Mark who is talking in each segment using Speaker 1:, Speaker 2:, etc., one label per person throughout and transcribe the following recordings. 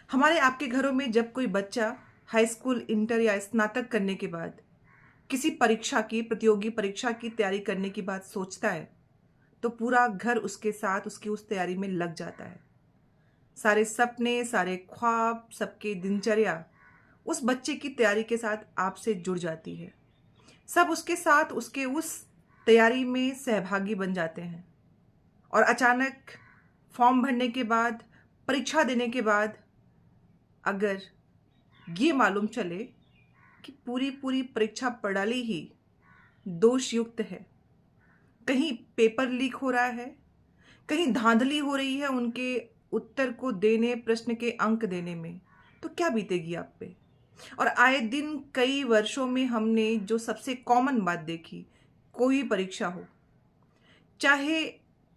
Speaker 1: हमारे आपके घरों में जब कोई बच्चा हाई स्कूल, इंटर या स्नातक करने के बाद किसी परीक्षा की, प्रतियोगी परीक्षा की तैयारी करने की बात सोचता है तो पूरा घर उसके साथ उसकी उस तैयारी में लग जाता है। सारे सपने, सारे ख्वाब, सबकी दिनचर्या उस बच्चे की तैयारी के साथ आपसे जुड़ जाती है। सब उसके साथ उसके उस तैयारी में सहभागी बन जाते हैं और अचानक फॉर्म भरने के बाद, परीक्षा देने के बाद अगर ये मालूम चले कि पूरी पूरी परीक्षा प्रणाली ही दोषयुक्त है, कहीं पेपर लीक हो रहा है, कहीं धांधली हो रही है उनके उत्तर को देने, प्रश्न के अंक देने में, तो क्या बीतेगी आप पे। और आए दिन कई वर्षों में हमने जो सबसे कॉमन बात देखी, कोई परीक्षा हो, चाहे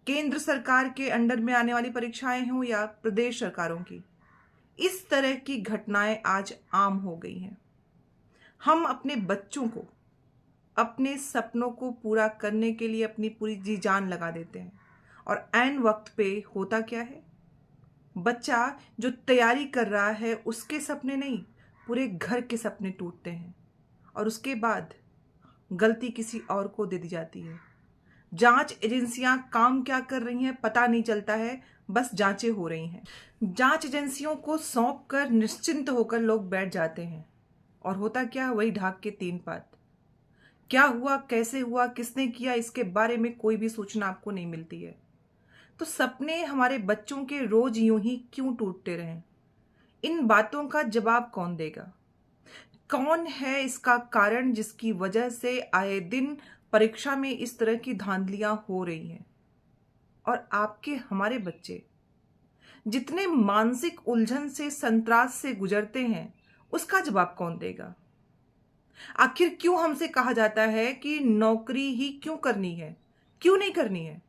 Speaker 1: केंद्र सरकार के अंडर में आने वाली परीक्षाएं हों या प्रदेश सरकारों की, इस तरह की घटनाएं आज आम हो गई हैं। हम अपने बच्चों को, अपने सपनों को पूरा करने के लिए अपनी पूरी जी जान लगा देते हैं और ऐन वक्त पे होता क्या है, बच्चा जो तैयारी कर रहा है उसके सपने नहीं, पूरे घर के सपने टूटते हैं और उसके बाद गलती किसी और को दे दी जाती है। जांच एजेंसियां काम क्या कर रही हैं पता नहीं चलता है, बस जांचें हो रही हैं। जांच एजेंसियों को सौंप कर निश्चिंत होकर लोग बैठ जाते हैं और होता क्या, वही ढाक के तीन पात। क्या हुआ, कैसे हुआ, किसने किया, इसके बारे में कोई भी सूचना आपको नहीं मिलती है। तो सपने हमारे बच्चों के रोज यूं ही क्यों टूटते रहें? इन बातों का जवाब कौन देगा? कौन है इसका कारण जिसकी वजह से आए दिन परीक्षा में इस तरह की धांधलियां हो रही हैं? और आपके, हमारे बच्चे जितने मानसिक उलझन से, संत्रास से गुजरते हैं, उसका जवाब कौन देगा? आखिर क्यों हमसे कहा जाता है कि नौकरी ही क्यों करनी है, क्यों नहीं करनी है?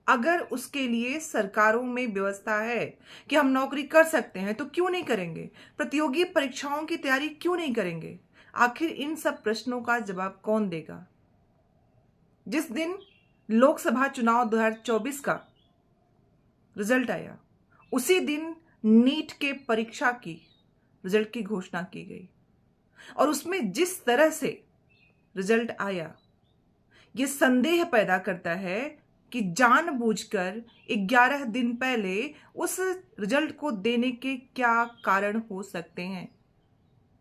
Speaker 1: अगर उसके लिए सरकारों में व्यवस्था है कि हम नौकरी कर सकते हैं तो क्यों नहीं करेंगे? प्रतियोगी परीक्षाओं की तैयारी क्यों नहीं करेंगे? आखिर इन सब प्रश्नों का जवाब कौन देगा? जिस दिन लोकसभा चुनाव 2024 का रिजल्ट आया, उसी दिन नीट के परीक्षा की रिजल्ट की घोषणा की गई और उसमें जिस तरह से रिजल्ट आया, यह संदेह पैदा करता है कि जानबूझकर 11 दिन पहले उस रिजल्ट को देने के क्या कारण हो सकते हैं।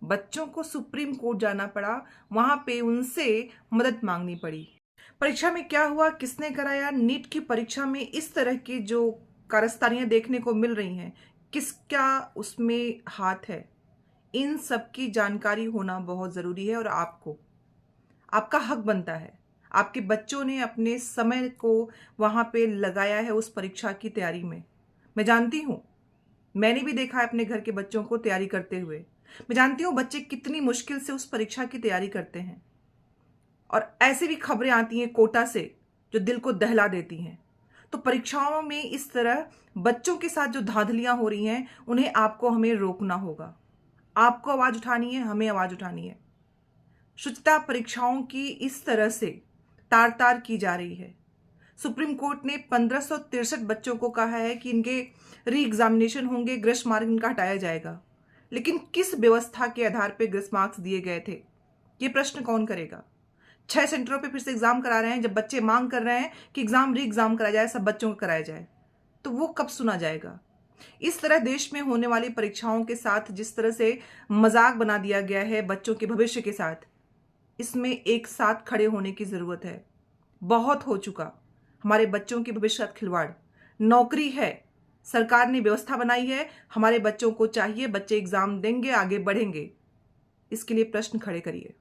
Speaker 1: बच्चों को सुप्रीम कोर्ट जाना पड़ा, वहां पे उनसे मदद मांगनी पड़ी। परीक्षा में क्या हुआ, किसने कराया? नीट की परीक्षा में इस तरह की जो कारस्तानियां देखने को मिल रही हैं, किसका उसमें हाथ है? इन सब की जानकारी होना बहुत जरूरी है और आपका हक बनता है। आपके बच्चों ने अपने समय को वहां पे लगाया है उस परीक्षा की तैयारी में। मैं जानती हूं, मैंने भी देखा है अपने घर के बच्चों को तैयारी करते हुए। मैं जानती हूं बच्चे कितनी मुश्किल से उस परीक्षा की तैयारी करते हैं और ऐसे भी खबरें आती हैं कोटा से जो दिल को दहला देती हैं। तो परीक्षाओं में इस तरह बच्चों के साथ जो धांधलियां हो रही हैं, उन्हें आपको, हमें रोकना होगा। आपको आवाज उठानी है, हमें आवाज उठानी है। शुचिता परीक्षाओं की इस तरह से तार तार की जा रही है। सुप्रीम कोर्ट ने 1563 बच्चों को कहा है कि इनके री एग्जामिनेशन होंगे, ग्रीष्म मार्क इनका हटाया जाएगा। लेकिन किस व्यवस्था के आधार पर ग्रीष्म मार्क्स दिए गए थे, ये प्रश्न कौन करेगा? 6 सेंटरों पे फिर से एग्जाम करा रहे हैं, जब बच्चे मांग कर रहे हैं कि एग्जाम री एग्जाम कराया जाए, सब बच्चों को कराया जाए, तो वो कब सुना जाएगा? इस तरह देश में होने वाली परीक्षाओं के साथ जिस तरह से मजाक बना दिया गया है बच्चों के भविष्य के साथ, इसमें एक साथ खड़े होने की जरूरत है। बहुत हो चुका हमारे बच्चों के भविष्य का खिलवाड़। नौकरी है, सरकार ने व्यवस्था बनाई है, हमारे बच्चों को चाहिए, बच्चे एग्जाम देंगे, आगे बढ़ेंगे। इसके लिए प्रश्न खड़े करिए।